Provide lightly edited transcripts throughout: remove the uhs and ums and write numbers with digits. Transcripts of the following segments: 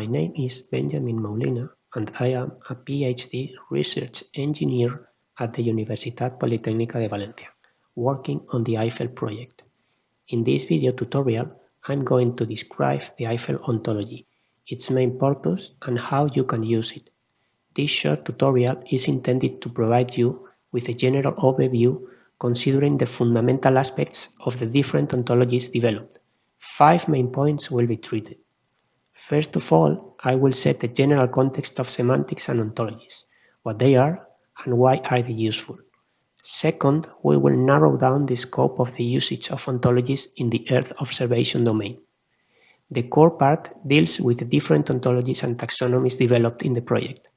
My name is Benjamin Molina and I am a PhD research engineer at the Universitat Politécnica de Valencia, working on the EIFFEL project. In this video tutorial, I'm going to describe the EIFFEL ontology, its main purpose and how you can use it. This short tutorial is intended to provide you with a general overview considering the fundamental aspects of the different ontologies developed. 5 main points will be treated. First of all, I will set the general context of semantics and ontologies, what they are and why are they useful. Second, we will narrow down the scope of the usage of ontologies in the Earth observation domain. The core part deals with the different ontologies and taxonomies developed in the project.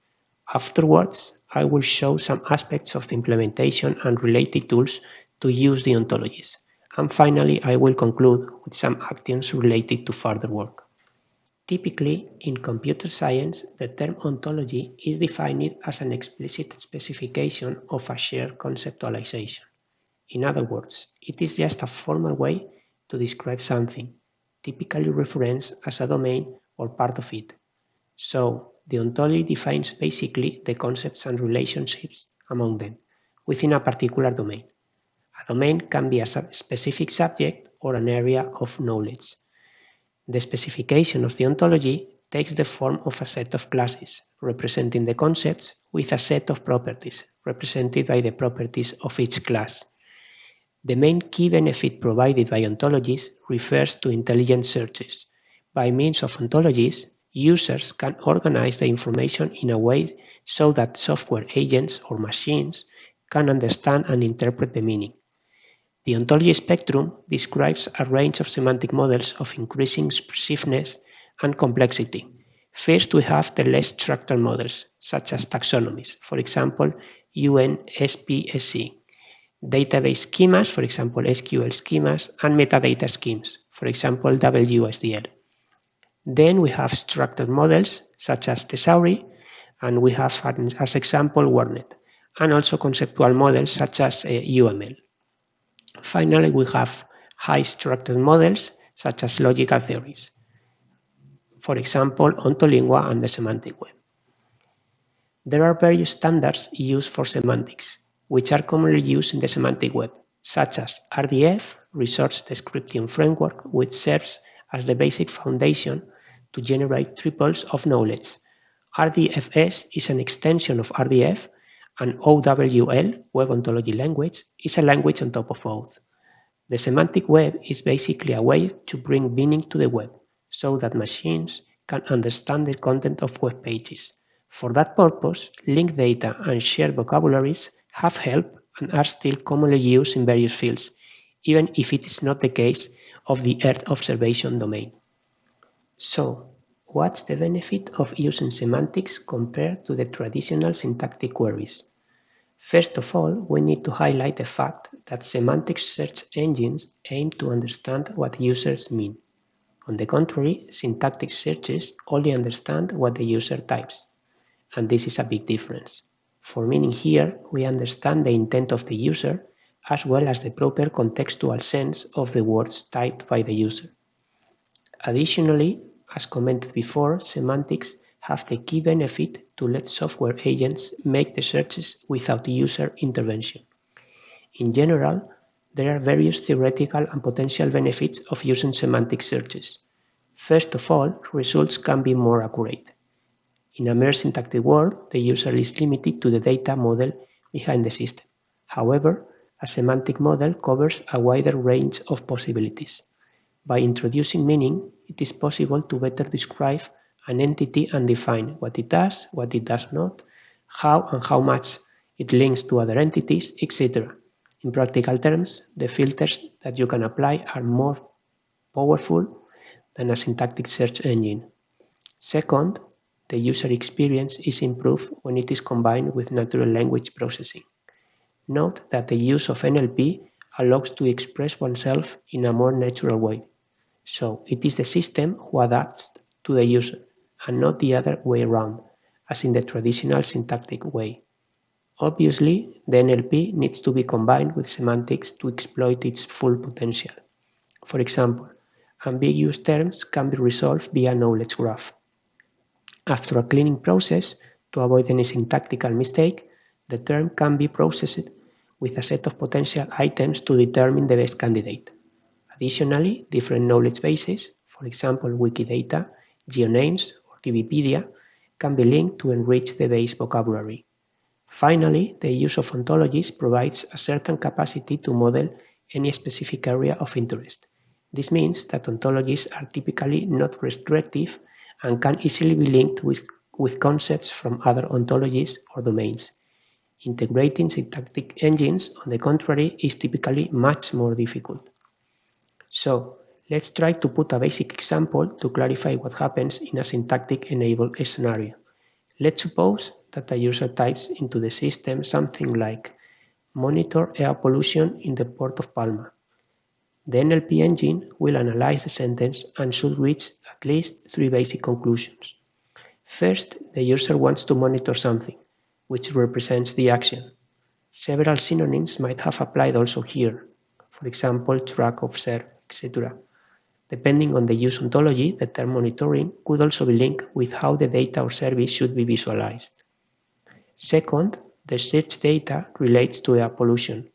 Afterwards, I will show some aspects of the implementation and related tools to use the ontologies. And finally, I will conclude with some actions related to further work. Typically, in computer science, the term ontology is defined as an explicit specification of a shared conceptualization. In other words, it is just a formal way to describe something, typically referenced as a domain or part of it. So, the ontology defines basically the concepts and relationships among them within a particular domain. A domain can be a specific subject or an area of knowledge. The specification of the ontology takes the form of a set of classes, representing the concepts with a set of properties, represented by the properties of each class. The main key benefit provided by ontologies refers to intelligent searches. By means of ontologies, users can organize the information in a way so that software agents or machines can understand and interpret the meaning. The ontology spectrum describes a range of semantic models of increasing expressiveness and complexity. First, we have the less structured models, such as taxonomies, for example, UNSPSC, database schemas, for example, SQL schemas, and metadata schemes, for example, WSDL. Then we have structured models, such as thesauri, and we have, as example, WordNet, and also conceptual models, such as UML. Finally, we have high-structured models, such as logical theories. For example, Ontolingua and the semantic web. There are various standards used for semantics, which are commonly used in the semantic web, such as RDF, Resource Description Framework, which serves as the basic foundation to generate triples of knowledge. RDFS is an extension of RDF, and OWL, Web Ontology Language, is a language on top of both. The semantic web is basically a way to bring meaning to the web, so that machines can understand the content of web pages. For that purpose, linked data and shared vocabularies have helped and are still commonly used in various fields, even if it is not the case of the Earth observation domain. So, what's the benefit of using semantics compared to the traditional syntactic queries? First of all, we need to highlight the fact that semantic search engines aim to understand what users mean. On the contrary, syntactic searches only understand what the user types. And this is a big difference. For meaning here, we understand the intent of the user as well as the proper contextual sense of the words typed by the user. Additionally, as commented before, semantics have the key benefit to let software agents make the searches without user intervention. In general, there are various theoretical and potential benefits of using semantic searches. First of all, results can be more accurate. In a mere syntactic world, the user is limited to the data model behind the system. However, a semantic model covers a wider range of possibilities. By introducing meaning, it is possible to better describe an entity and define what it does not, how and how much it links to other entities, etc. In practical terms, the filters that you can apply are more powerful than a syntactic search engine. Second, the user experience is improved when it is combined with natural language processing. Note that the use of NLP allows to express oneself in a more natural way. So it is the system who adapts to the user, and not the other way around, as in the traditional syntactic way. Obviously, the NLP needs to be combined with semantics to exploit its full potential. For example, ambiguous terms can be resolved via knowledge graph. After a cleaning process, to avoid any syntactical mistake, the term can be processed with a set of potential items to determine the best candidate. Additionally, different knowledge bases, for example Wikidata, GeoNames, or Wikipedia, can be linked to enrich the base vocabulary. Finally, the use of ontologies provides a certain capacity to model any specific area of interest. This means that ontologies are typically not restrictive and can easily be linked with concepts from other ontologies or domains. Integrating syntactic engines, on the contrary, is typically much more difficult. So, let's try to put a basic example to clarify what happens in a syntactic-enabled scenario. Let's suppose that a user types into the system something like monitor air pollution in the port of Palma. The NLP engine will analyze the sentence and should reach at least 3 basic conclusions. First, the user wants to monitor something, which represents the action. Several synonyms might have applied also here, for example, track, observe, etc. Depending on the use ontology, the term monitoring could also be linked with how the data or service should be visualized. Second, the search data relates to air pollution.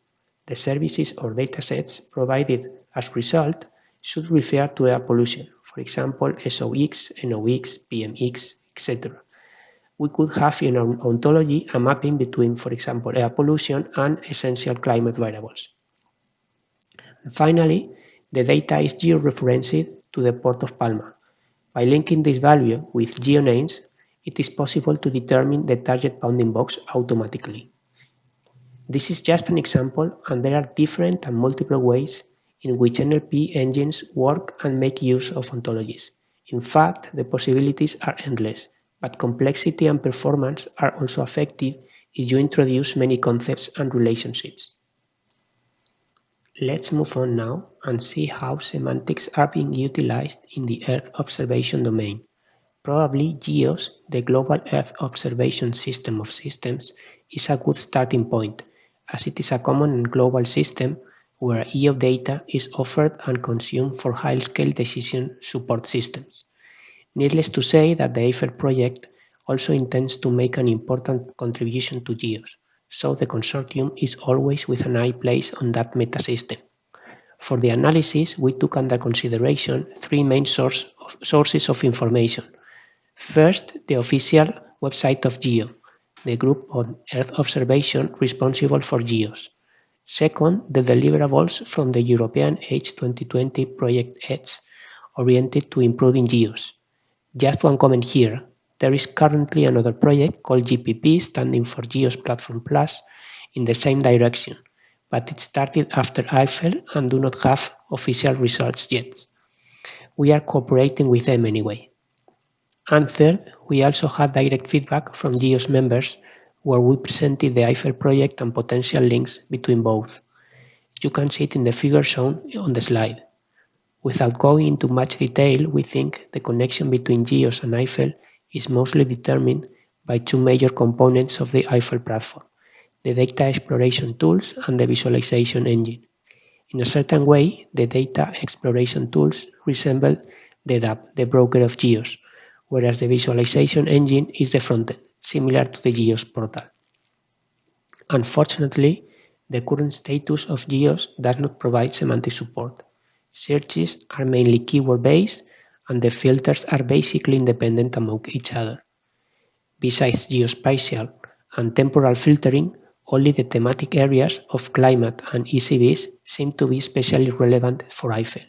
The services or datasets provided as result should refer to air pollution, for example, SOx, NOx, PMX, etc. We could have in our ontology a mapping between, for example, air pollution and essential climate variables. And finally, the data is georeferenced to the port of Palma. By linking this value with GeoNames, it is possible to determine the target bounding box automatically. This is just an example, and there are different and multiple ways in which NLP engines work and make use of ontologies. In fact, the possibilities are endless, but complexity and performance are also affected if you introduce many concepts and relationships. Let's move on now and see how semantics are being utilized in the Earth observation domain. Probably GEOSS, the Global Earth Observation System of Systems, is a good starting point, as it is a common and global system where EO data is offered and consumed for high-scale decision support systems. Needless to say that the EIFFEL project also intends to make an important contribution to GEOSS, so the consortium is always with an eye placed on that metasystem. For the analysis, we took under consideration 3 main sources of information. First, the official website of GEO, the group on Earth observation responsible for GEOSS. Second, the deliverables from the European Age 2020 Project EDGE, oriented to improving GEOSS. Just one comment here, there is currently another project called GPP, standing for GEOSS Platform Plus, in the same direction, but it started after EIFFEL and do not have official results yet. We are cooperating with them anyway. And third, we also had direct feedback from GEOSS members where we presented the EIFFEL project and potential links between both. You can see it in the figure shown on the slide. Without going into much detail, we think the connection between GEOSS and EIFFEL is mostly determined by 2 major components of the EIFFEL platform, the data exploration tools and the visualization engine. In a certain way, the data exploration tools resemble the DAP, the broker of GEOSS, whereas the visualization engine is the front end, similar to the GEOSS portal. Unfortunately, the current status of GEOSS does not provide semantic support. Searches are mainly keyword-based, and the filters are basically independent among each other. Besides geospatial and temporal filtering, only the thematic areas of climate and ECVs seem to be especially relevant for EIFFEL.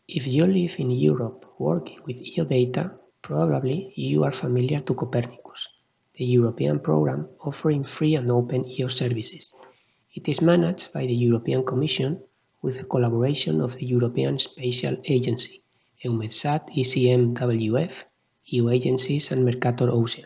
If you live in Europe working with EO data, probably you are familiar to Copernicus, the European program offering free and open EO services. It is managed by the European Commission with the collaboration of the European Space Agency, EUMETSAT, ECMWF, EU agencies and Mercator Ocean.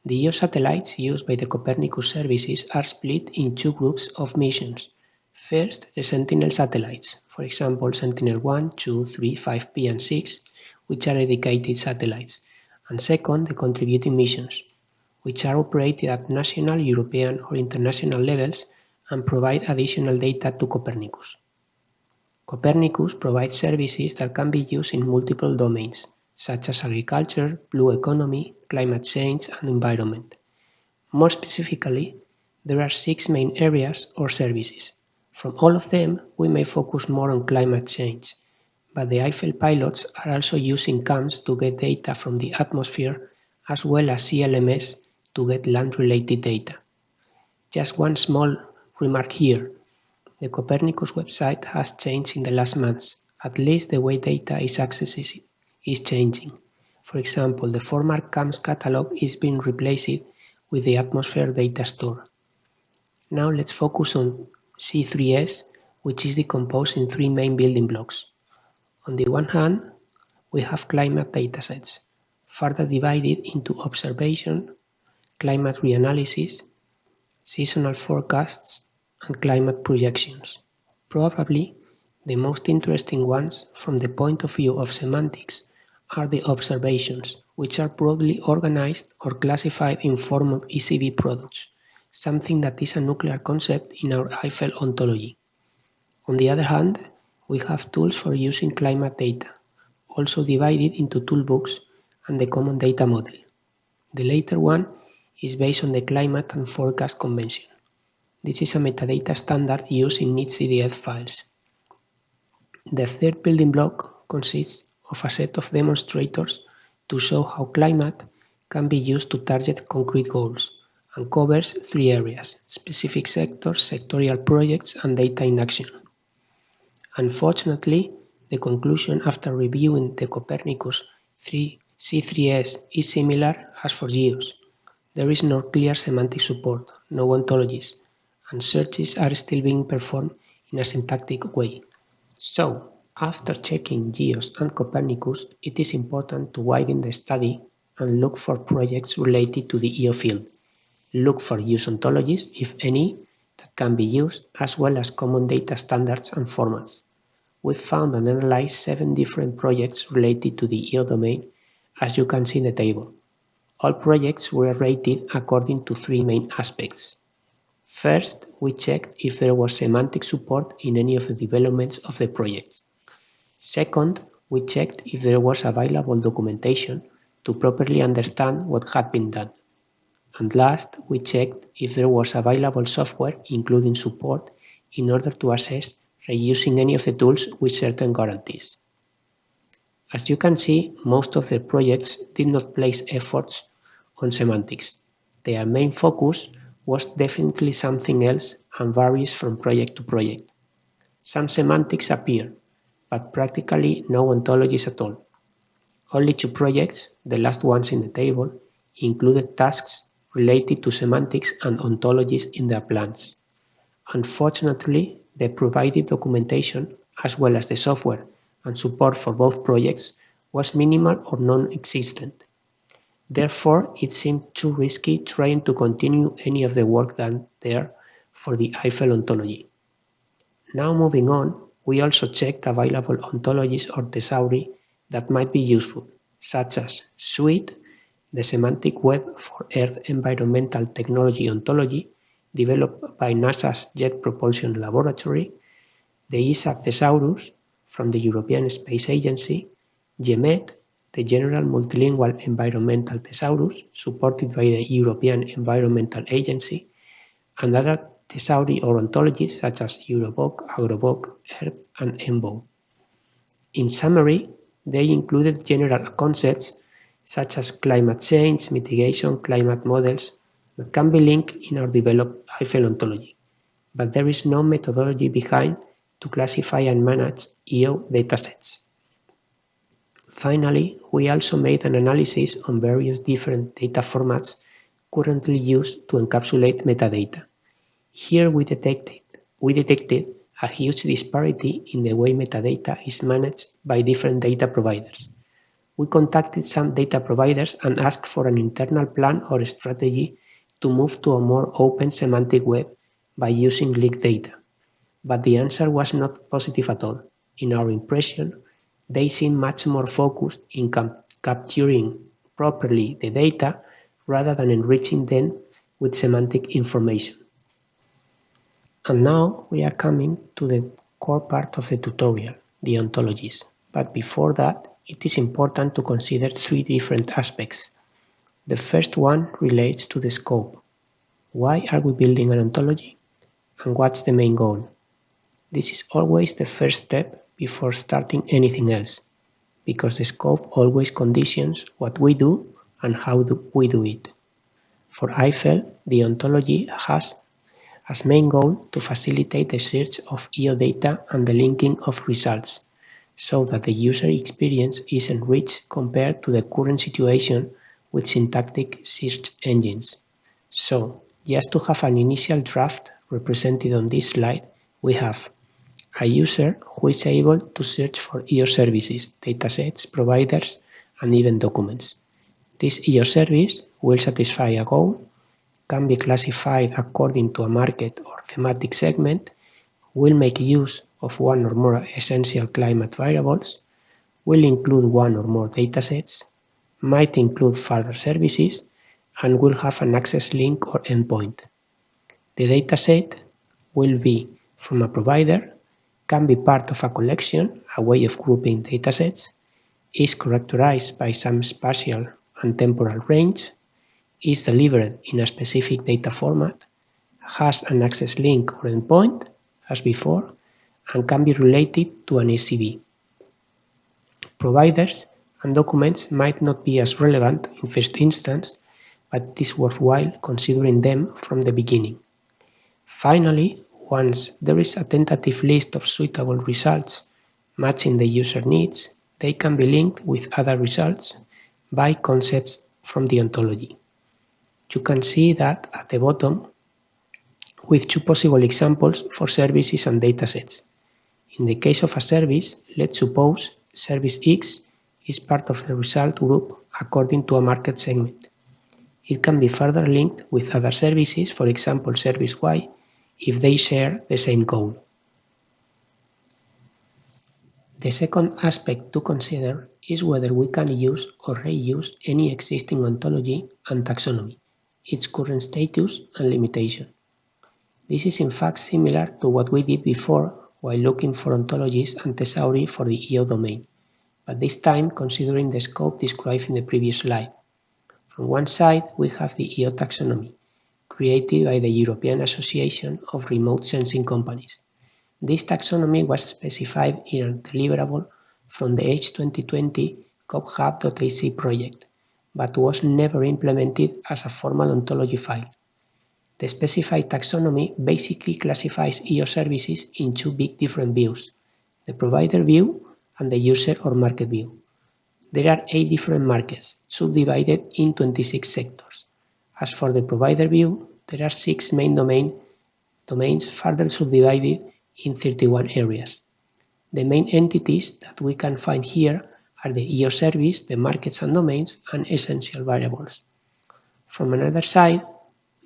The EO satellites used by the Copernicus services are split in 2 groups of missions. First, the Sentinel satellites, for example Sentinel-1, 2, 3, 5P and 6, which are dedicated satellites, and second, the contributing missions, which are operated at national, European or international levels and provide additional data to Copernicus. Copernicus provides services that can be used in multiple domains, such as agriculture, blue economy, climate change, and environment. More specifically, there are 6 main areas or services. From all of them, we may focus more on climate change, but the EIFFEL pilots are also using cams to get data from the atmosphere as well as CLMS to get land-related data. Just one small remark here. The Copernicus website has changed in the last months. At least the way data is accessed is changing. For example, the former CAMS catalog is being replaced with the Atmosphere Data Store. Now let's focus on C3S, which is decomposed in 3 main building blocks. On the one hand, we have climate datasets, further divided into observation, climate reanalysis, seasonal forecasts, and climate projections. Probably the most interesting ones from the point of view of semantics are the observations, which are broadly organized or classified in form of ECB products, something that is a nuclear concept in our EIFFEL ontology. On the other hand, we have tools for using climate data, also divided into toolbooks and the common data model. The later one is based on the climate and forecast convention. This is a metadata standard used in NICDF files. The third building block consists of a set of demonstrators to show how climate can be used to target concrete goals and covers 3 areas: specific sectors, sectorial projects, and data in action. Unfortunately, the conclusion after reviewing the Copernicus C3S is similar as for GEOSS. There is no clear semantic support, no ontologies, and searches are still being performed in a syntactic way. So, after checking GEOSS and Copernicus, it is important to widen the study and look for projects related to the EO field. Look for use ontologies, if any, that can be used, as well as common data standards and formats. We found and analyzed 7 different projects related to the EO domain, as you can see in the table. All projects were rated according to 3 main aspects. First, we checked if there was semantic support in any of the developments of the projects. Second, we checked if there was available documentation to properly understand what had been done. And last, we checked if there was available software, including support, in order to assess reusing any of the tools with certain guarantees. As you can see, most of the projects did not place efforts on semantics. Their main focus was definitely something else and varies from project to project. Some semantics appear, but practically no ontologies at all. Only 2 projects, the last ones in the table, included tasks related to semantics and ontologies in their plans. Unfortunately, the provided documentation, as well as the software and support for both projects, was minimal or non-existent. Therefore, it seemed too risky trying to continue any of the work done there for the EIFFEL ontology. Now moving on, we also checked available ontologies or thesauri that might be useful, such as SWEET, the semantic web for Earth Environmental Technology Ontology, developed by NASA's Jet Propulsion Laboratory, the ESA Thesaurus from the European Space Agency, GEMET, the General Multilingual Environmental Thesaurus, supported by the European Environmental Agency, and other thesauri or ontologies such as Eurovoc, Agrovoc, Earth, and ENVO. In summary, they included general concepts such as climate change, mitigation, climate models that can be linked in our developed EIFFEL ontology, but there is no methodology behind to classify and manage EO datasets. Finally, we also made an analysis on various different data formats currently used to encapsulate metadata. Here we detected a huge disparity in the way metadata is managed by different data providers. We contacted some data providers and asked for an internal plan or strategy to move to a more open semantic web by using leaked data, but the answer was not positive at all. In our impression, they seem much more focused in capturing properly the data rather than enriching them with semantic information. And now we are coming to the core part of the tutorial, the ontologies. But before that, it is important to consider three different aspects. The first one relates to the scope. Why are we building an ontology? And what's the main goal? This is always the first step before starting anything else, because the scope always conditions what we do and how we do it. For EIFFEL, the ontology has as main goal to facilitate the search of EO data and the linking of results, so that the user experience is enriched compared to the current situation with syntactic search engines. So, just to have an initial draft represented on this slide, we have a user who is able to search for EO services, datasets, providers, and even documents. This EO service will satisfy a goal, can be classified according to a market or thematic segment, will make use of one or more essential climate variables, will include one or more datasets, might include further services, and will have an access link or endpoint. The dataset will be from a provider, can be part of a collection, a way of grouping datasets, is characterized by some spatial and temporal range, is delivered in a specific data format, has an access link or endpoint, as before, and can be related to an SCV. Providers and documents might not be as relevant in first instance, but it is worthwhile considering them from the beginning. Finally, once there is a tentative list of suitable results matching the user needs, they can be linked with other results by concepts from the ontology. You can see that at the bottom with two possible examples for services and datasets. In the case of a service, let's suppose service X is part of the result group according to a market segment. It can be further linked with other services, for example service Y, if they share the same goal. The second aspect to consider is whether we can use or reuse any existing ontology and taxonomy, its current status and limitation. This is in fact similar to what we did before while looking for ontologies and thesauri for the EO domain, but this time considering the scope described in the previous slide. From one side, we have the EO taxonomy, created by the European Association of Remote Sensing Companies. This taxonomy was specified in a deliverable from the H2020 COP-hub.ac project, but was never implemented as a formal ontology file. The specified taxonomy basically classifies EO services in two big different views, the provider view and the user or market view. There are 8 different markets, subdivided in 26 sectors. As for the provider view, there are 6 main domains further subdivided in 31 areas. The main entities that we can find here are the EO service, the markets and domains, and essential variables. From another side,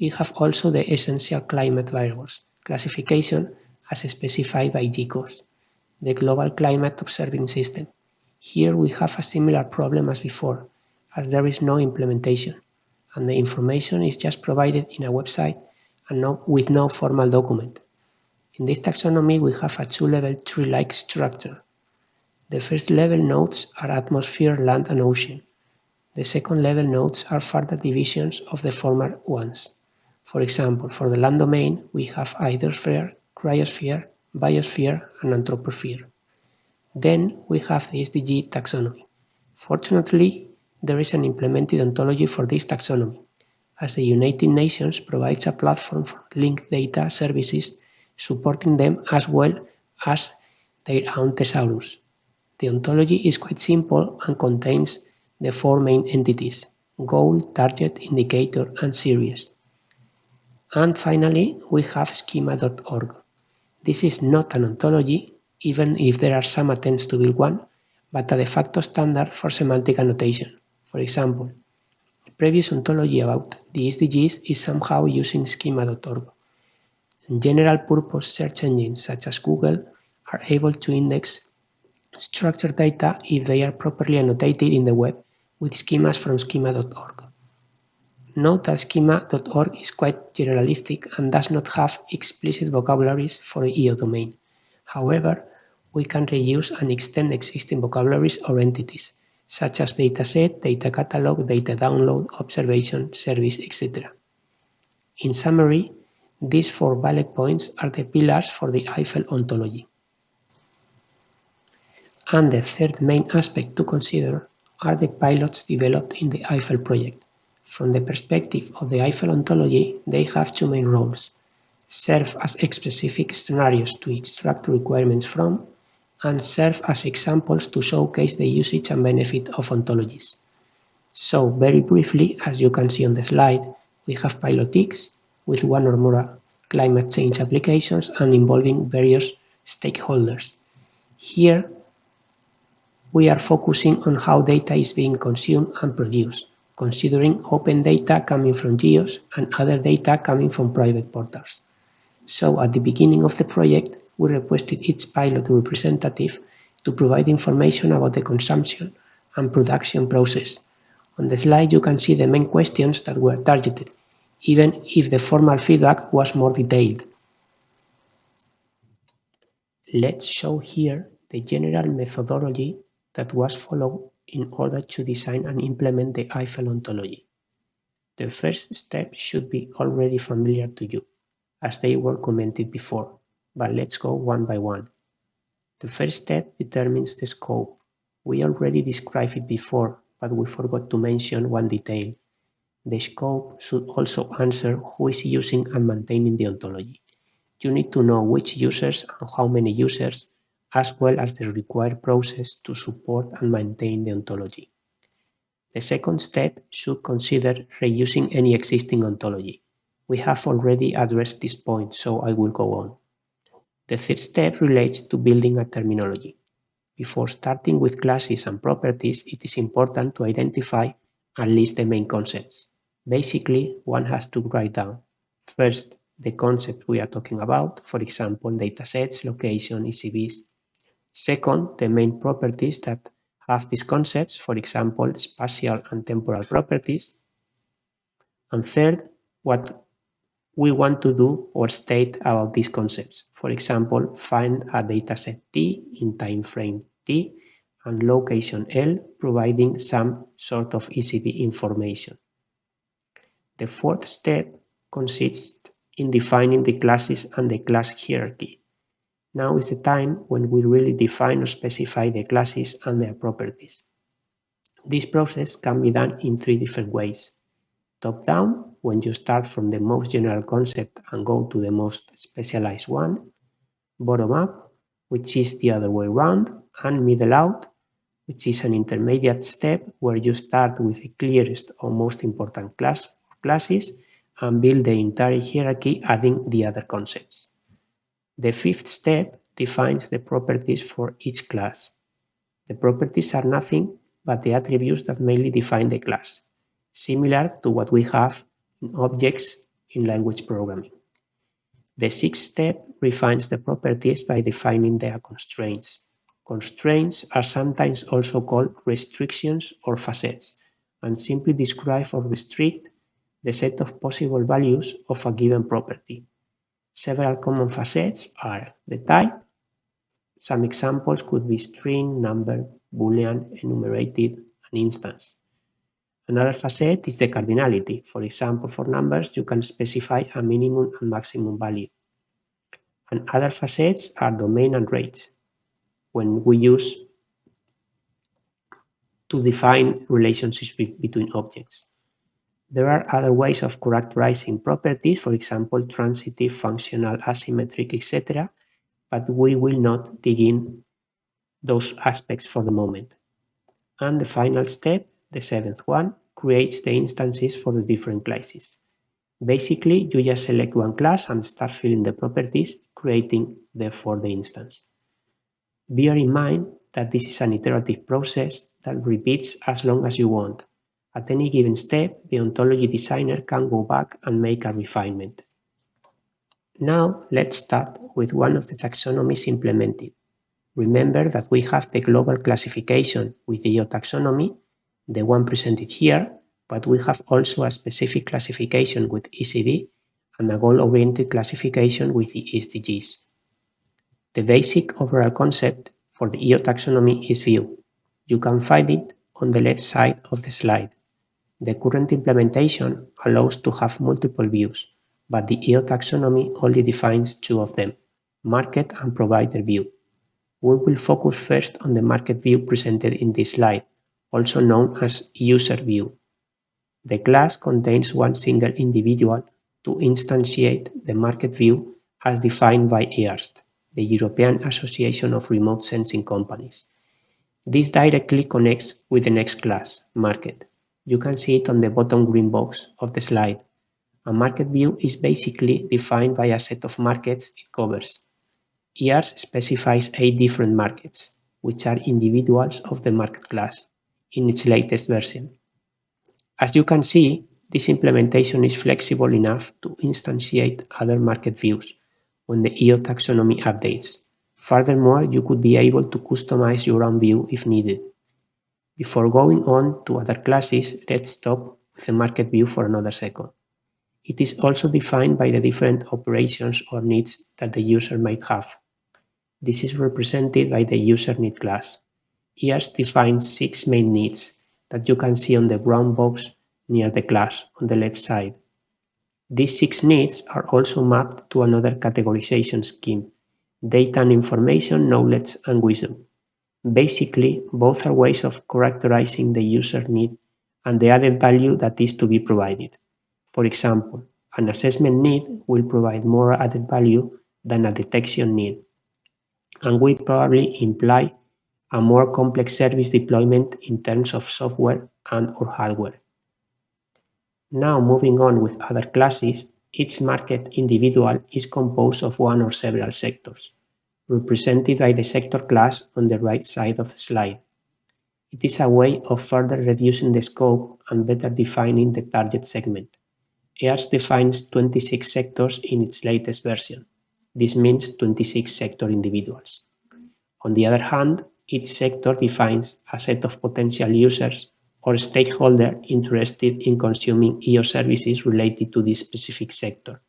we have also the essential climate variables, classification as specified by GEOSS, the Global Climate Observing System. Here we have a similar problem as before, as there is no implementation, and the information is just provided in a website and with no formal document. In this taxonomy we have a 2-level tree-like structure. The first level nodes are atmosphere, land and ocean. The second level nodes are further divisions of the former ones. For example, for the land domain we have hydrosphere, cryosphere, biosphere and anthroposphere. Then we have the SDG taxonomy. Fortunately, there is an implemented ontology for this taxonomy, as the United Nations provides a platform for linked data services supporting them as well as their own thesaurus. The ontology is quite simple and contains the 4 main entities: goal, target, indicator and series. And finally, we have schema.org. This is not an ontology, even if there are some attempts to build one, but a de facto standard for semantic annotation. For example, the previous ontology about the SDGs is somehow using schema.org. General purpose search engines such as Google are able to index structured data if they are properly annotated in the web with schemas from schema.org. Note that schema.org is quite generalistic and does not have explicit vocabularies for the EO domain. However, we can reuse and extend existing vocabularies or entities, such as dataset, data catalog, data download, observation, service, etc. In summary, these 4 bullet points are the pillars for the EIFFEL ontology. And the third main aspect to consider are the pilots developed in the EIFFEL project. From the perspective of the EIFFEL ontology, they have 2 main roles: serve as specific scenarios to extract requirements from, and serve as examples to showcase the usage and benefit of ontologies. So, very briefly, as you can see on the slide, we have pilotics with 1 or more climate change applications and involving various stakeholders. Here, we are focusing on how data is being consumed and produced, considering open data coming from GEOSS and other data coming from private portals. So at the beginning of the project, we requested each pilot representative to provide information about the consumption and production process. On the slide, you can see the main questions that were targeted, even if the formal feedback was more detailed. Let's show here the general methodology that was followed in order to design and implement the EIFFEL ontology. The first step should be already familiar to you, as they were commented before, but let's go one by one. The first step determines the scope. We already described it before, but we forgot to mention one detail. The scope should also answer who is using and maintaining the ontology. You need to know which users and how many users, as well as the required process to support and maintain the ontology. The second step should consider reusing any existing ontology. We have already addressed this point, so I will go on. The third step relates to building a terminology. Before starting with classes and properties, it is important to identify at least the main concepts. Basically, one has to write down, first, the concept we are talking about, for example, datasets, location, ECVs. Second, the main properties that have these concepts, for example, spatial and temporal properties. And third, what we want to do or state about these concepts. For example, find a dataset T in time frame T and location L, providing some sort of ECV information. The fourth step consists in defining the classes and the class hierarchy. Now is the time when we really define or specify the classes and their properties. This process can be done in 3 different ways. Top-down, when you start from the most general concept and go to the most specialized one. Bottom-up, which is the other way around. And middle-out, which is an intermediate step where you start with the clearest or most important classes and build the entire hierarchy adding the other concepts. The fifth step defines the properties for each class. The properties are nothing but the attributes that mainly define the class, similar to what we have in objects in language programming. The sixth step refines the properties by defining their constraints. Constraints are sometimes also called restrictions or facets, and simply describe or restrict the set of possible values of a given property. Several common facets are the type. Some examples could be string, number, boolean, enumerated, and instance. Another facet is the cardinality. For example, for numbers, you can specify a minimum and maximum value. And other facets are domain and range, when we use to define relationships between objects. There are other ways of characterizing properties, for example, transitive, functional, asymmetric, etc., but we will not dig in those aspects for the moment. And the final step, the seventh one, creates the instances for the different classes. Basically, you just select one class and start filling the properties, creating therefore the instance. Bear in mind that this is an iterative process that repeats as long as you want. At any given step, the ontology designer can go back and make a refinement. Now, let's start with one of the taxonomies implemented. Remember that we have the global classification with the geotaxonomy, the one presented here, but we have also a specific classification with ECV and a goal-oriented classification with the SDGs. The basic overall concept for the EO taxonomy is view. You can find it on the left side of the slide. The current implementation allows to have multiple views, but the EO taxonomy only defines two of them, market and provider view. We will focus first on the market view presented in this slide, also known as user view. The class contains one single individual to instantiate the market view as defined by EARSC, the European Association of Remote Sensing Companies. This directly connects with the next class, market. You can see it on the bottom green box of the slide. A market view is basically defined by a set of markets it covers. EARSC specifies 8 different markets, which are individuals of the market class, in its latest version. As you can see, this implementation is flexible enough to instantiate other market views when the EO taxonomy updates. Furthermore, you could be able to customize your own view if needed. Before going on to other classes, let's stop with the market view for another second. It is also defined by the different operations or needs that the user might have. This is represented by the user need class. EARSC defines 6 main needs that you can see on the brown box near the class on the left side. These 6 needs are also mapped to another categorization scheme, data and information, knowledge and wisdom. Basically, both are ways of characterizing the user need and the added value that is to be provided. For example, an assessment need will provide more added value than a detection need, and will probably imply a more complex service deployment in terms of software and/or hardware. Now, moving on with other classes, each market individual is composed of one or several sectors, represented by the sector class on the right side of the slide. It is a way of further reducing the scope and better defining the target segment. EARSC defines 26 sectors in its latest version. This means 26 sector individuals. On the other hand, each sector defines a set of potential users or stakeholders interested in consuming EO services related to this specific sector.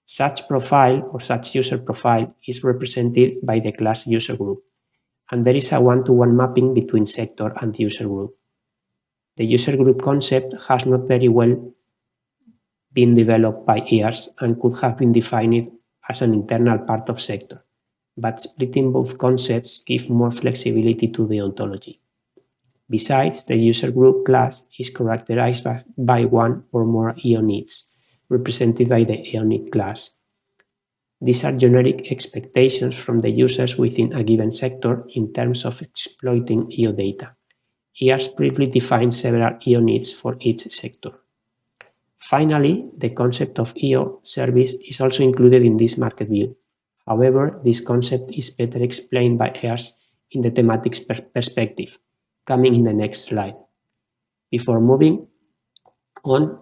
Such profile or such user profile is represented by the class user group, and there is a one-to-one mapping between sector and user group. The user group concept has not very well been developed by EARSC and could have been defined as an internal part of sector, but splitting both concepts gives more flexibility to the ontology. Besides, the user group class is characterized by one or more EO needs, represented by the EO need class. These are generic expectations from the users within a given sector in terms of exploiting EO data. EARSC briefly defines several EO needs for each sector. Finally, the concept of EO service is also included in this market view. However, this concept is better explained by EARSC in the thematics perspective, coming in the next slide. Before moving on,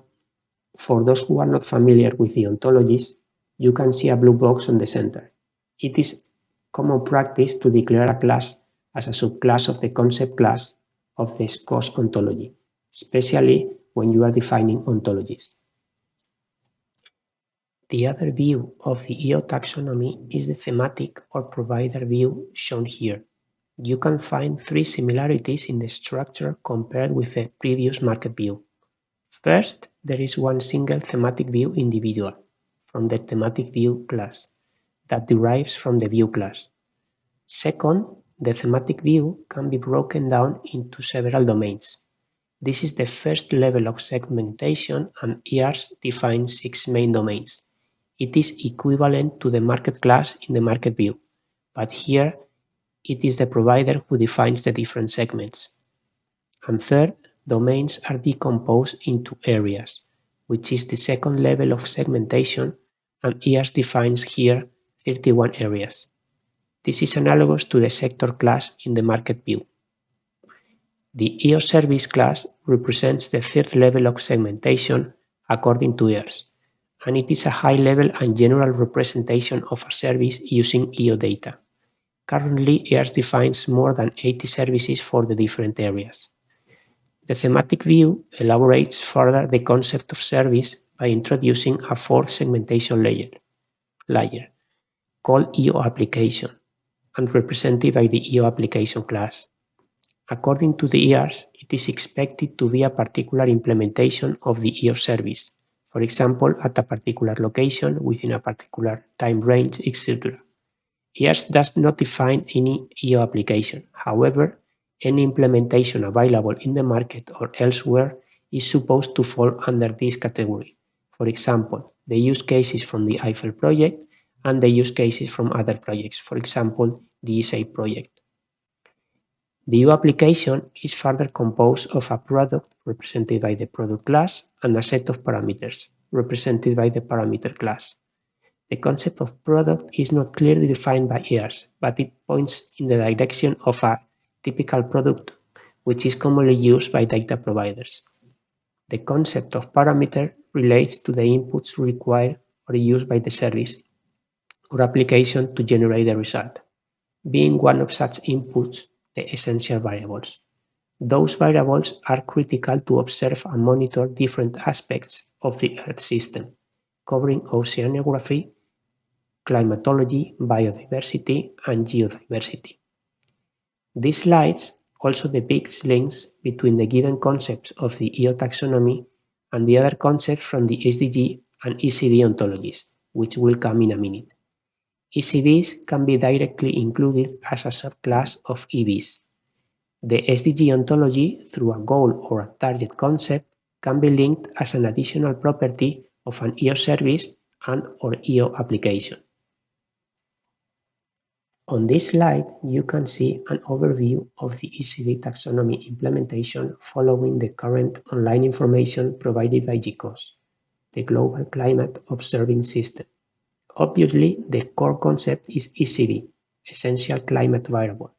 for those who are not familiar with the ontologies, you can see a blue box on the center. It is common practice to declare a class as a subclass of the concept class of the GEOSS ontology, especially when you are defining ontologies. The other view of the EO taxonomy is the thematic or provider view shown here. You can find 3 similarities in the structure compared with the previous market view. First, there is one single thematic view individual from the thematic view class that derives from the view class. Second, the thematic view can be broken down into several domains. This is the first level of segmentation, and EARSC defines 6 main domains. It is equivalent to the market class in the market view, but here it is the provider who defines the different segments. And third, domains are decomposed into areas, which is the second level of segmentation, and EARSC defines here 31 areas. This is analogous to the sector class in the market view. The EO service class represents the third level of segmentation according to EARSC, and it is a high-level and general representation of a service using EO data. Currently, EARSC defines more than 80 services for the different areas. The thematic view elaborates further the concept of service by introducing a fourth segmentation layer called EO application. and represented by the EO application class. According to the EARSC, it is expected to be a particular implementation of the EO service, for example, at a particular location, within a particular time range, etc. EARSC does not define any EO application. However, any implementation available in the market or elsewhere is supposed to fall under this category. For example, the use cases from the EIFFEL project and the use cases from other projects, for example, the ESAFE project. The EO application is further composed of a product represented by the product class and a set of parameters represented by the parameter class. The concept of product is not clearly defined by EARSC, but it points in the direction of a typical product, which is commonly used by data providers. The concept of parameter relates to the inputs required or used by the service or application to generate the result, being one of such inputs the essential variables. Those variables are critical to observe and monitor different aspects of the Earth system, covering oceanography, climatology, biodiversity, and geodiversity. These slides also depicts links between the given concepts of the EO taxonomy and the other concepts from the SDG and ECD ontologies, which will come in a minute. ECDs can be directly included as a subclass of EVs. The SDG ontology, through a goal or a target concept, can be linked as an additional property of an EO service and/or EO application. On this slide, you can see an overview of the ECD taxonomy implementation following the current online information provided by GEOSS, the Global Climate Observing System. Obviously, the core concept is ECD, Essential Climate Variable.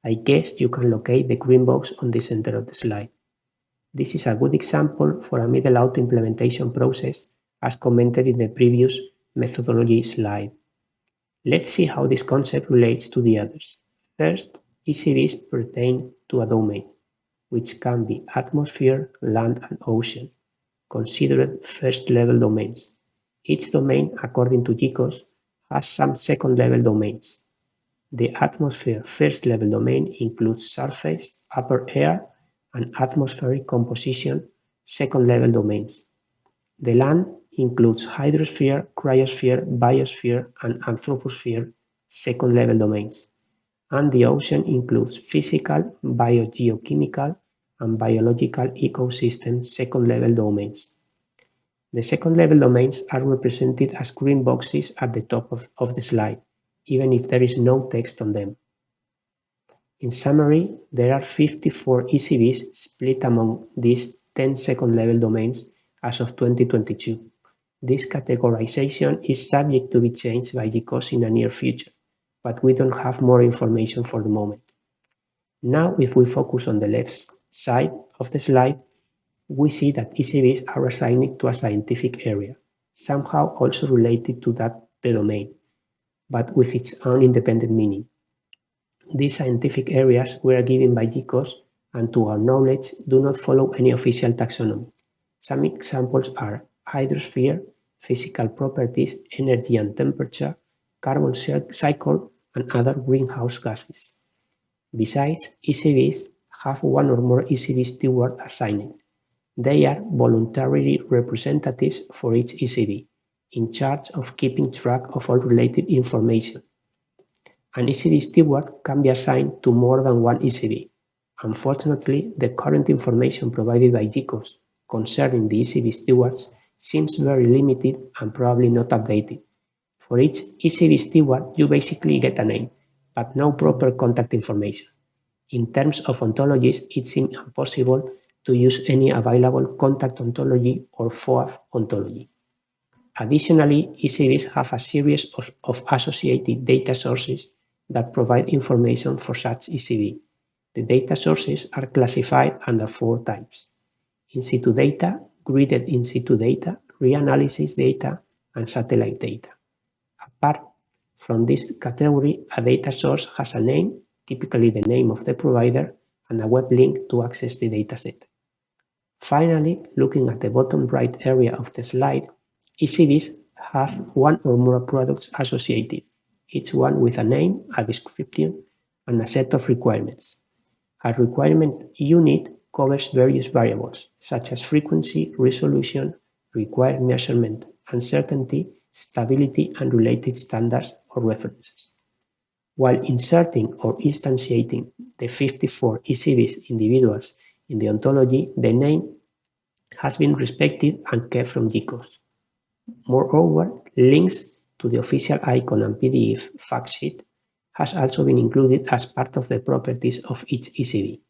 I guess you can locate the green box on the center of the slide. This is a good example for a middle-out implementation process, as commented in the previous methodology slide. Let's see how this concept relates to the others. First, ECDs pertain to a domain, which can be atmosphere, land, and ocean, considered first-level domains. Each domain, according to GEOSS, has some second-level domains. The atmosphere first-level domain includes surface, upper air, and atmospheric composition second-level domains. The land includes hydrosphere, cryosphere, biosphere, and anthroposphere second-level domains. And the ocean includes physical, biogeochemical, and biological ecosystem second-level domains. The second-level domains are represented as green boxes at the top of the slide, even if there is no text on them. In summary, there are 54 ECDs split among these 10 second-level domains as of 2022. This categorization is subject to be changed by GEOSS in the near future, but we don't have more information for the moment. Now, if we focus on the left side of the slide, we see that ECDs are assigned to a scientific area, somehow also related to the domain, but with its own independent meaning. These scientific areas were given by GEOSS and, to our knowledge, do not follow any official taxonomy. Some examples are hydrosphere, physical properties, energy and temperature, carbon cycle, and other greenhouse gases. Besides, ECDs have one or more ECD stewards assigned. They are voluntarily representatives for each ECD, in charge of keeping track of all related information. An ECD steward can be assigned to more than one ECD. Unfortunately, the current information provided by GEOSS concerning the ECD stewards seems very limited and probably not updated. For each ECD steward, you basically get a name, but no proper contact information. In terms of ontologies, it seems impossible to use any available contact ontology or FOAF ontology. Additionally, ECDs have a series of associated data sources that provide information for such ECD. The data sources are classified under 4 types: in situ data, gridded in situ data, reanalysis data, and satellite data. Apart from this category, a data source has a name, typically the name of the provider, and a web link to access the dataset. Finally, looking at the bottom right area of the slide, ECDs have one or more products associated, each one with a name, a description, and a set of requirements. A requirement unit covers various variables, such as frequency, resolution, required measurement, uncertainty, stability, and related standards or references. While inserting or instantiating the 54 ECVs individuals in the ontology, the name has been respected and kept from GEOSS. Moreover, links to the official icon and PDF fact sheet has also been included as part of the properties of each ECV.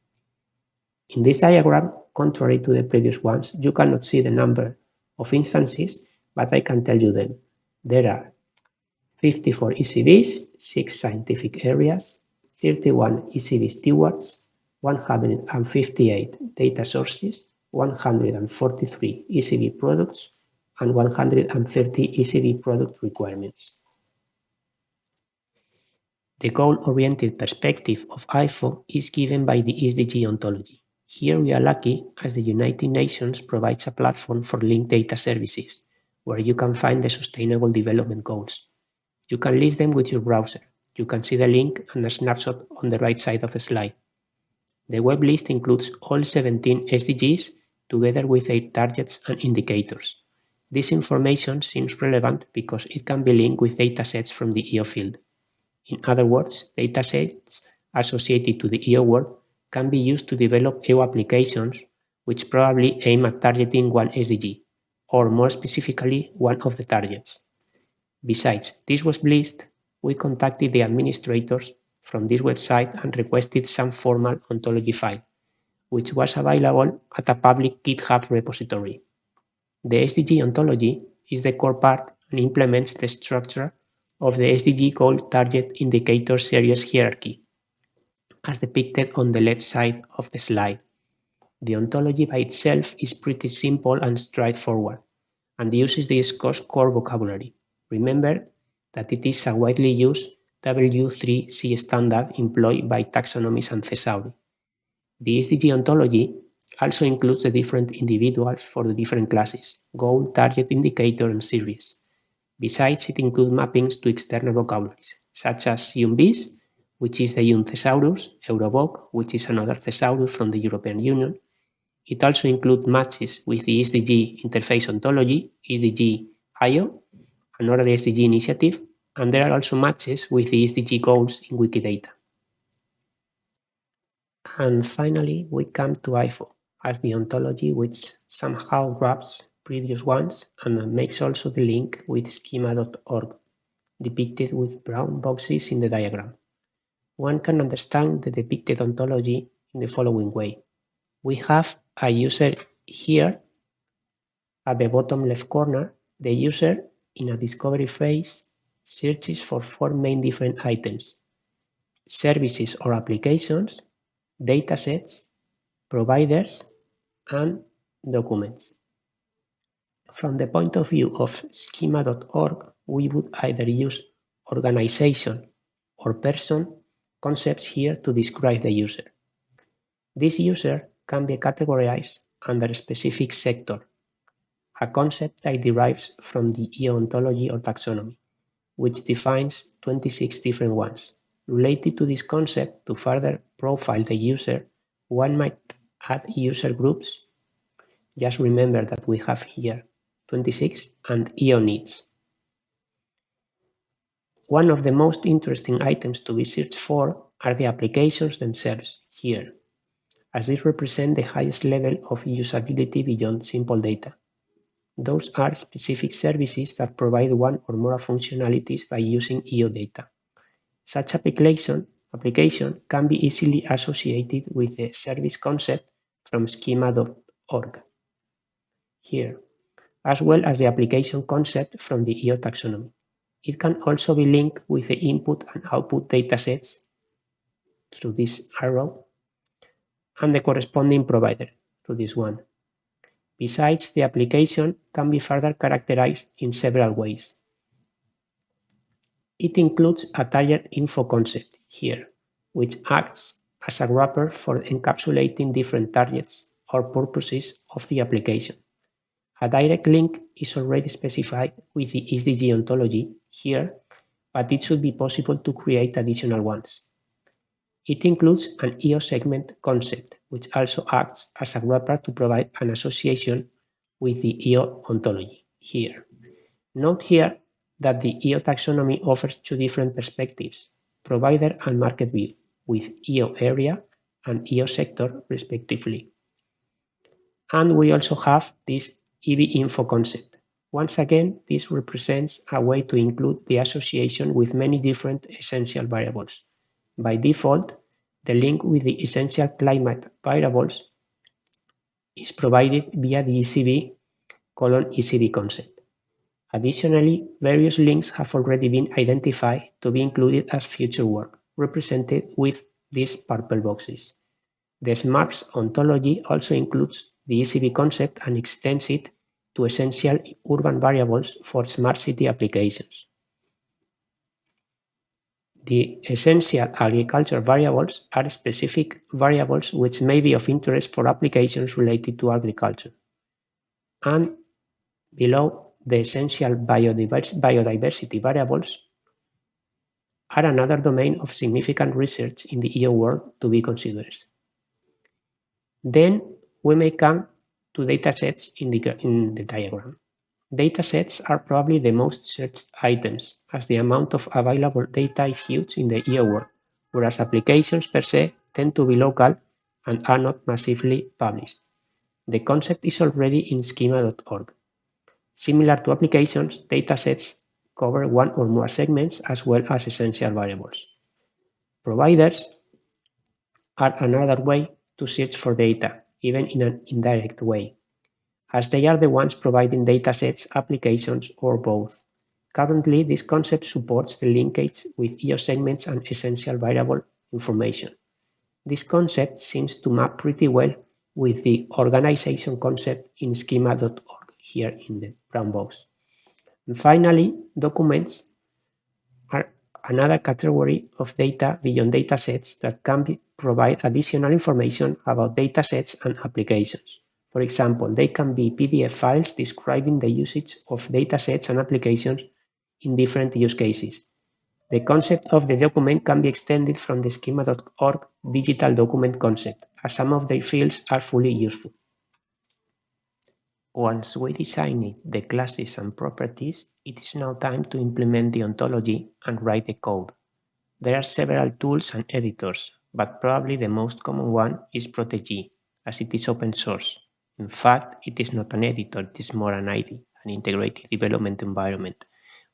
In this diagram, contrary to the previous ones, you cannot see the number of instances, but I can tell you them. There are 54 ECVs, 6 scientific areas, 31 ECV stewards, 158 data sources, 143 ECV products, and 130 ECV product requirements. The goal-oriented perspective of EIFFEL is given by the SDG ontology. Here we are lucky as the United Nations provides a platform for linked data services, where you can find the Sustainable Development Goals. You can list them with your browser. You can see the link and a snapshot on the right side of the slide. The web list includes all 17 SDGs together with 8 targets and indicators. This information seems relevant because it can be linked with datasets from the EO field. In other words, datasets associated to the EO world can be used to develop EO applications which probably aim at targeting one SDG, or more specifically, one of the targets. Besides this web list, we contacted the administrators from this website and requested some formal ontology file, which was available at a public GitHub repository. The SDG ontology is the core part and implements the structure of the SDG goal target indicator series hierarchy, as depicted on the left side of the slide. The ontology by itself is pretty simple and straightforward, and uses the GEOSS core vocabulary. Remember that it is a widely used W3C standard employed by taxonomies and thesauri. The SDG ontology also includes the different individuals for the different classes, goal, target, indicator, and series. Besides, it includes mappings to external vocabularies, such as EUMBIS, which is the EUN thesaurus, Eurovoc, which is another thesaurus from the European Union. It also includes matches with the SDG interface ontology, SDG-IO, another SDG initiative, and there are also matches with the SDG goals in Wikidata. And finally, we come to EIFFEL as the ontology which somehow wraps previous ones and makes also the link with schema.org, depicted with brown boxes in the diagram. One can understand the depicted ontology in the following way. We have a user here. At the bottom left corner, the user in a discovery phase searches for 4 main different items: services or applications, datasets, providers, and documents. From the point of view of schema.org, we would either use organization or person concepts here to describe the user. This user can be categorized under a specific sector, a concept that derives from the EO ontology or taxonomy, which defines 26 different ones. Related to this concept, to further profile the user, one might add user groups. Just remember that we have here 26 and EO needs. One of the most interesting items to be searched for are the applications themselves here, as these represent the highest level of usability beyond simple data. Those are specific services that provide one or more functionalities by using EO data. Such application can be easily associated with the service concept from schema.org here, as well as the application concept from the EO taxonomy. It can also be linked with the input and output datasets through this arrow and the corresponding provider through this one. Besides, the application can be further characterized in several ways. It includes a target info concept here, which acts as a wrapper for encapsulating different targets or purposes of the application. A direct link is already specified with the SDG ontology here, but it should be possible to create additional ones. It includes an EO segment concept, which also acts as a wrapper to provide an association with the EO ontology here. Note here that the EO taxonomy offers two different perspectives, provider and market view, with EO area and EO sector respectively. And we also have this EV-info concept. Once again, this represents a way to include the association with many different essential variables. By default, the link with the essential climate variables is provided via the ECV:ECV concept. Additionally, various links have already been identified to be included as future work, represented with these purple boxes. The SMARTS ontology also includes the ECV concept and extends it to essential urban variables for smart city applications. The essential agriculture variables are specific variables which may be of interest for applications related to agriculture. And below, the essential biodiversity variables are another domain of significant research in the EO world to be considered. Then we may come to datasets in the diagram. Datasets are probably the most searched items, as the amount of available data is huge in the EO world, whereas applications per se tend to be local and are not massively published. The concept is already in schema.org. Similar to applications, datasets cover one or more segments as well as essential variables. Providers are another way to search for data, even in an indirect way, as they are the ones providing datasets, applications, or both. Currently, this concept supports the linkage with EO segments and essential variable information. This concept seems to map pretty well with the organization concept in schema.org here in the brown box. And finally, documents are another category of data beyond datasets that can provide additional information about datasets and applications. For example, they can be PDF files describing the usage of datasets and applications in different use cases. The concept of the document can be extended from the schema.org digital document concept, as some of their fields are fully useful. Once we designed the classes and properties, it is now time to implement the ontology and write the code. There are several tools and editors, but probably the most common one is Protege, as it is open source. In fact, it is not an editor, it is more an IDE, an integrated development environment,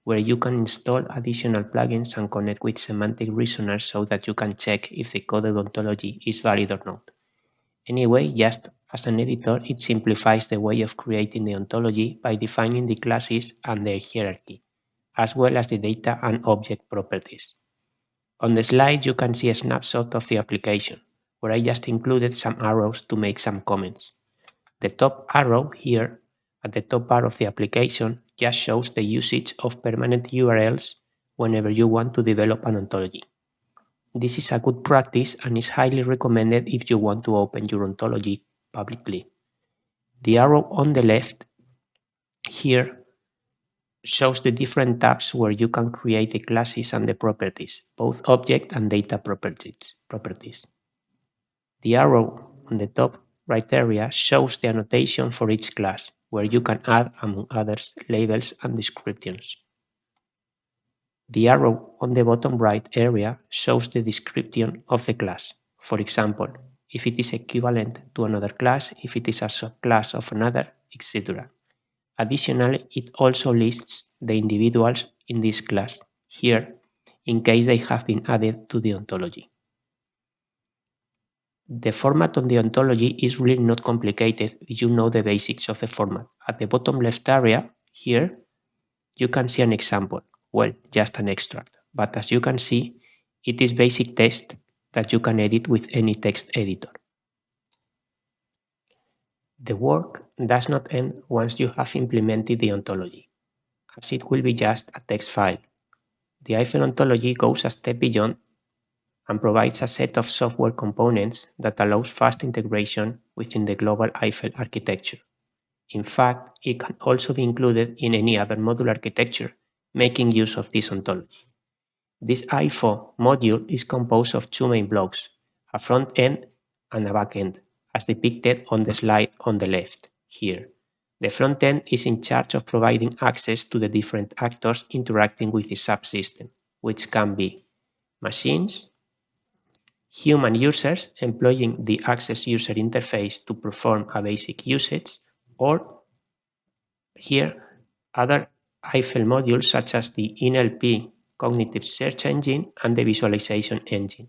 where you can install additional plugins and connect with semantic reasoners so that you can check if the coded ontology is valid or not. Anyway, just as an editor, it simplifies the way of creating the ontology by defining the classes and their hierarchy, as well as the data and object properties. On the slide, you can see a snapshot of the application, where I just included some arrows to make some comments. The top arrow here, at the top bar of the application, just shows the usage of permanent URLs whenever you want to develop an ontology. This is a good practice and is highly recommended if you want to open your ontology publicly. The arrow on the left here shows the different tabs where you can create the classes and the properties, both object and data properties. The arrow on the top right area shows the annotation for each class, where you can add, among others, labels and descriptions. The arrow on the bottom right area shows the description of the class. For example, if it is equivalent to another class, if it is a subclass of another, etc. Additionally, it also lists the individuals in this class here in case they have been added to the ontology. The format on the ontology is really not complicated if you know the basics of the format. At the bottom left area here, you can see an example. Well, just an extract, but as you can see, it is basic text that you can edit with any text editor. The work does not end once you have implemented the ontology, as it will be just a text file. The EIFFEL ontology goes a step beyond and provides a set of software components that allows fast integration within the global EIFFEL architecture. In fact, it can also be included in any other module architecture, making use of this ontology. This EIFFEL module is composed of two main blocks, a front end and a back end, as depicted on the slide on the left here. The front end is in charge of providing access to the different actors interacting with the subsystem, which can be machines, human users employing the access user interface to perform a basic usage, or here other EIFFEL modules such as the NLP cognitive search engine and the visualization engine.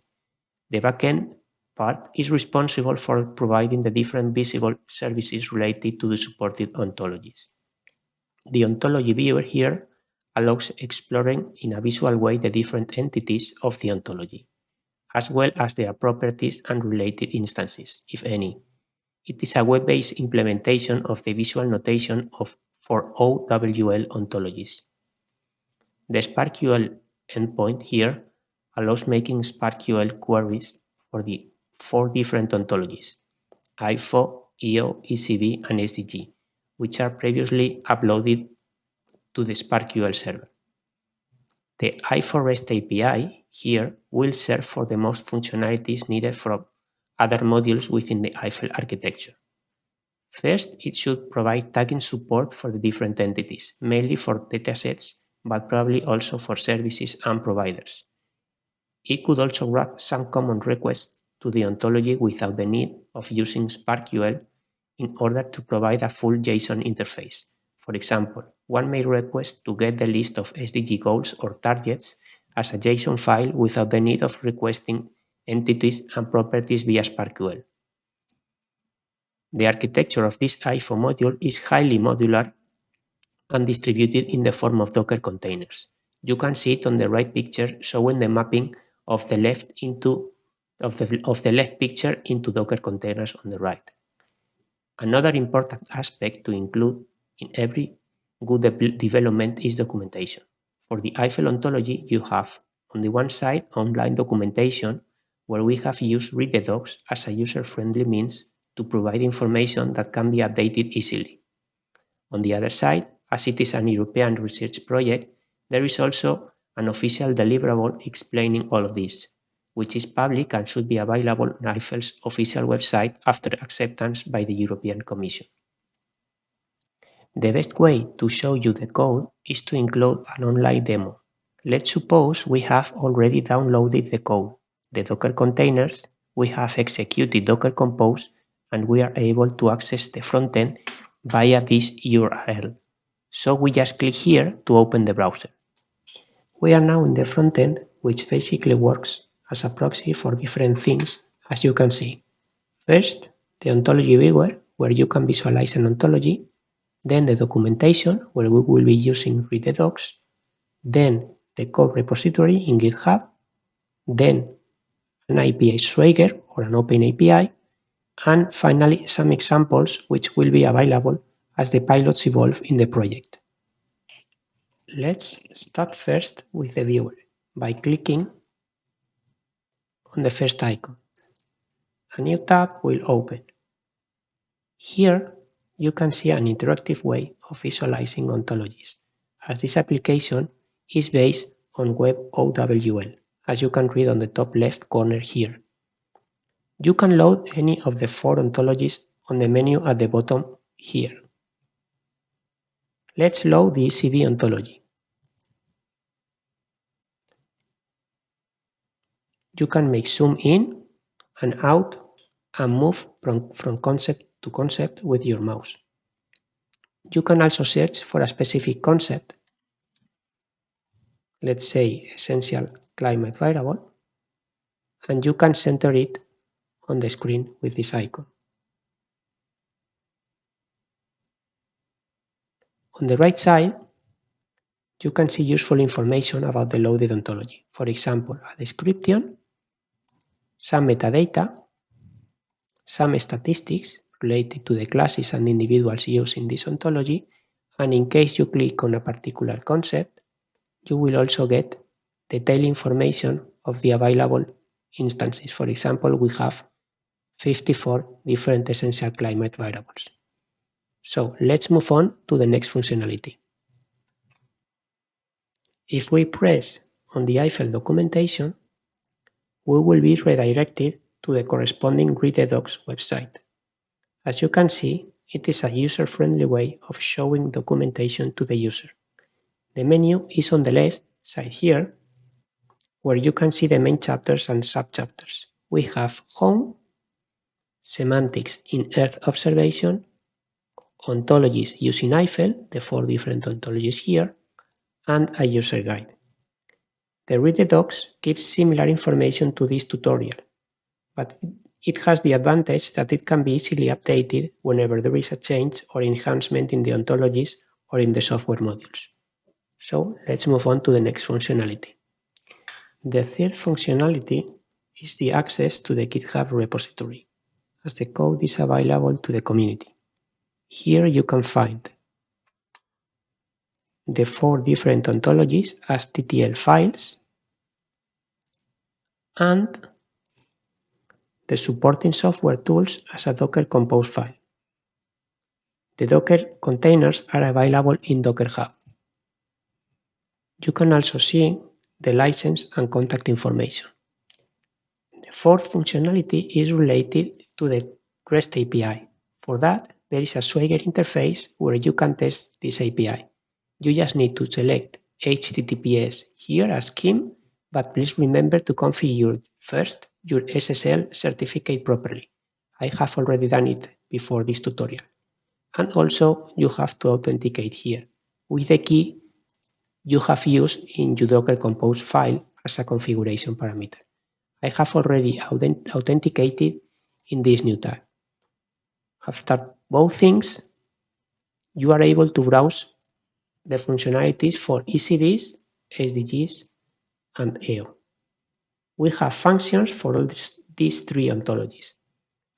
The backend part is responsible for providing the different visible services related to the supported ontologies. The ontology viewer here allows exploring in a visual way the different entities of the ontology, as well as their properties and related instances, if any. It is a web-based implementation of the visual notation for OWL ontologies. The SparkQL endpoint here allows making SparkQL queries for the 4 different ontologies, EIFFEL, EO, ECB, and SDG, which are previously uploaded to the SparkQL server. The EIFFEL REST API here will serve for the most functionalities needed from other modules within the EIFFEL architecture. First, it should provide tagging support for the different entities, mainly for datasets, but probably also for services and providers. It could also wrap some common requests to the ontology without the need of using SparkQL in order to provide a full JSON interface. For example, one may request to get the list of SDG goals or targets as a JSON file without the need of requesting entities and properties via SparkQL. The architecture of this EIFFEL module is highly modular and distributed in the form of Docker containers. You can see it on the right picture showing the mapping of the left picture into Docker containers on the right. Another important aspect to include in every good development is documentation. For the EIFFEL ontology, you have on the one side online documentation, where we have used read the docs as a user-friendly means to provide information that can be updated easily. On the other side, as it is an European research project, there is also an official deliverable explaining all of this, which is public and should be available on EIFFEL's official website after acceptance by the European Commission. The best way to show you the code is to include an online demo. Let's suppose we have already downloaded the code, the Docker containers, we have executed Docker Compose, and we are able to access the frontend via this URL. So we just click here to open the browser. We are now in the frontend, which basically works as a proxy for different things, as you can see. First, the ontology viewer, where you can visualize an ontology, then the documentation, where we will be using read the docs, then the code repository in GitHub, then an API Swagger or an open API, and finally some examples which will be available as the pilots evolve in the project. Let's start first with the viewer by clicking on the first icon. A new tab will open. Here you can see an interactive way of visualizing ontologies, as this application is based on Web OWL, as you can read on the top left corner here. You can load any of the 4 ontologies on the menu at the bottom here. Let's load the ECB ontology. You can make zoom in and out and move from concept to concept with your mouse. You can also search for a specific concept, let's say essential climate variable, and you can center it on the screen with this icon. On the right side, you can see useful information about the loaded ontology. For example, a description, some metadata, some statistics related to the classes and individuals used in this ontology, and in case you click on a particular concept, you will also get detailed information of the available instances. For example, we have 54 different essential climate variables. So let's move on to the next functionality. If we press on the EIFFEL documentation, we will be redirected to the corresponding GreetDocs website. As you can see, it is a user-friendly way of showing documentation to the user. The menu is on the left side here, where you can see the main chapters and subchapters. We have Home, Semantics in Earth Observation, Ontologies using EIFFEL, the 4 different ontologies here, and a user guide. The GreetDocs gives similar information to this tutorial, but it has the advantage that it can be easily updated whenever there is a change or enhancement in the ontologies or in the software modules. So let's move on to the next functionality. The third functionality is the access to the GitHub repository, as the code is available to the community. Here you can find the 4 different ontologies as TTL files and the supporting software tools as a Docker Compose file. The Docker containers are available in Docker Hub. You can also see the license and contact information. The fourth functionality is related to the REST API. For that, there is a Swagger interface where you can test this API. You just need to select HTTPS here as scheme, but please remember to configure first your SSL certificate properly. I have already done it before this tutorial. And also you have to authenticate here with the key you have used in your Docker Compose file as a configuration parameter. I have already authenticated in this new tab. After both things, you are able to browse the functionalities for ECDs, SDGs, and EO. We have functions for all these 3 ontologies,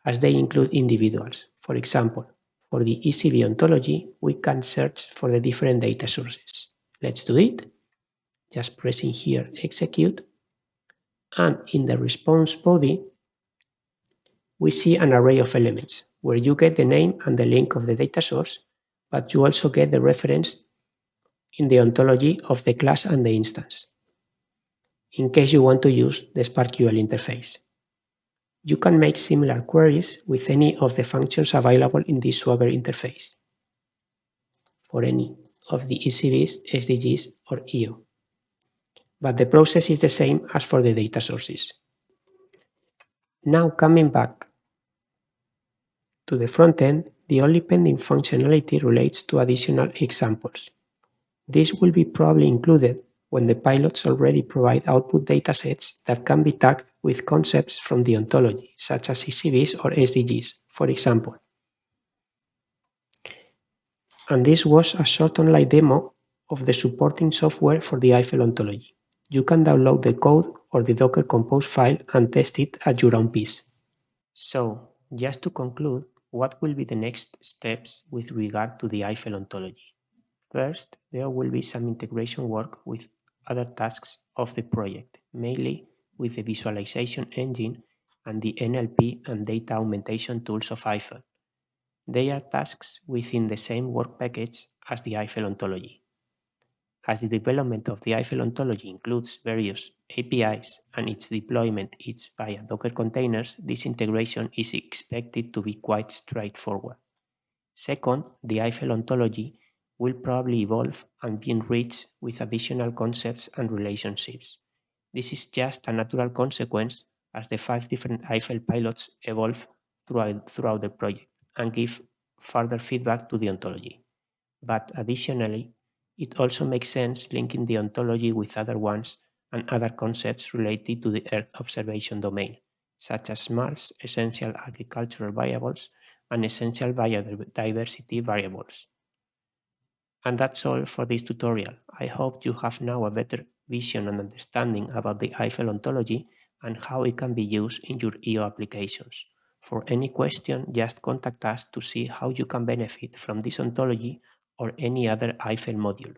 as they include individuals. For example, for the ECD ontology, we can search for the different data sources. Let's do it. Just pressing here execute. And in the response body, we see an array of elements where you get the name and the link of the data source, but you also get the reference in the ontology of the class and the instance, in case you want to use the SparkQL interface. You can make similar queries with any of the functions available in this Swagger interface for any of the ECDs, SDGs, or EO. But the process is the same as for the data sources. Now coming back to the front end, the only pending functionality relates to additional examples. This will be probably included when the pilots already provide output datasets that can be tagged with concepts from the ontology, such as ECDs or SDGs, for example. And this was a short online demo of the supporting software for the EIFFEL ontology. You can download the code or the Docker Compose file and test it at your own pace. So, just to conclude, what will be the next steps with regard to the EIFFEL ontology? First, there will be some integration work with other tasks of the project, mainly with the visualization engine and the NLP and data augmentation tools of EIFFEL. They are tasks within the same work package as the EIFFEL ontology. As the development of the EIFFEL ontology includes various APIs and its deployment is via Docker containers, this integration is expected to be quite straightforward. Second, the EIFFEL ontology will probably evolve and be enriched with additional concepts and relationships. This is just a natural consequence as the 5 different EIFFEL pilots evolve throughout the project and give further feedback to the ontology. But additionally, it also makes sense linking the ontology with other ones and other concepts related to the Earth observation domain, such as SMARTs, essential agricultural variables, and essential biodiversity variables. And that's all for this tutorial. I hope you have now a better vision and understanding about the EIFFEL ontology and how it can be used in your EO applications. For any question, just contact us to see how you can benefit from this ontology or any other EIFFEL module.